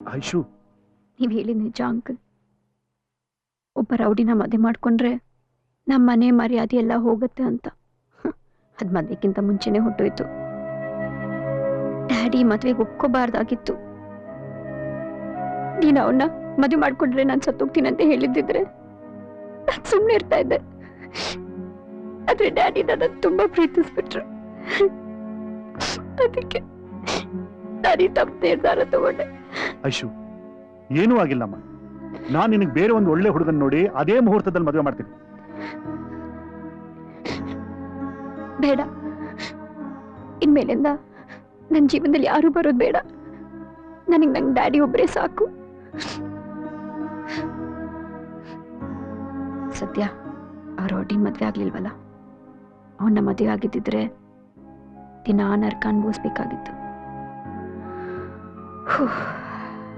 ಐಶು, ನೀವ್ ಹೇಳಿದ ನಿಜ ಅಂಕಲ್. ಒಬ್ಬ ರೌಡಿನ ಮದುವೆ ಮಾಡ್ಕೊಂಡ್ರೆ ನಮ್ಮ ಮನೆ ಮರ್ಯಾದೆ ಎಲ್ಲ ಹೋಗುತ್ತೆ ಅಂತ. ಅದ್ ಮದ್ವೆಕ್ಕಿಂತ ಮುಂಚೆನೆ ಹೊಟ್ಟೋಯ್ತು. ಡ್ಯಾಡಿ ಮದ್ವೆಗೆ ಒಪ್ಕೋಬಾರ್ದಾಗಿತ್ತು. ನೀನು ಅವನ್ನ ಮದುವೆ ಮಾಡ್ಕೊಂಡ್ರೆ ನಾನು ಸತ್ತೋಗ್ತೀನಿ ಅಂತ ಹೇಳಿದ್ದಿದ್ರೆ ನಾನು ಸುಮ್ಮನೆ ಇರ್ತಾ ಇದ್ದೆ. ಆದ್ರೆ ಡ್ಯಾಡಿ ನನ್ನ ತುಂಬಾ ಪ್ರೀತಿಸ್ಬಿಟ್ರು. ಅದಕ್ಕೆ ನಾನು ಈ ತಪ್ಪು ನಿರ್ಧಾರ ತಗೊಂಡೆ. ಐಶು, ಏನೂ ಆಗಿಲ್ಲಮ್ಮ. ನಾನು ನಿನಗೆ ಬೇರೆ ಒಂದು ಒಳ್ಳೆ ಹುಡುಗನ್ ನೋಡಿ ಅದೇ ಮುಹೂರ್ತದಲ್ಲಿ ಮದುವೆ ಮಾಡ್ತೀನಿ. ಬೇಡ, ಇನ್ಮೇಲಿಂದ ನನ್ನ ಜೀವನದಲ್ಲಿ ಯಾರು ಬರೋದು ಬೇಡ. ನಂಗೆ ಡ್ಯಾಡಿ ಒಬ್ಬರೇ ಸಾಕು. ಸದ್ಯ ಅವ್ರ ಹೊಡಿ ಮದ್ವೆ ಆಗ್ಲಿಲ್ವಲ್ಲ, ಅವನ್ನ ಮದುವೆ ಆಗಿದ್ದಿದ್ರೆ ದಿನಾ ನರ್ಕ ಅನ್ಭವಿಸ್ಬೇಕಾಗಿತ್ತು.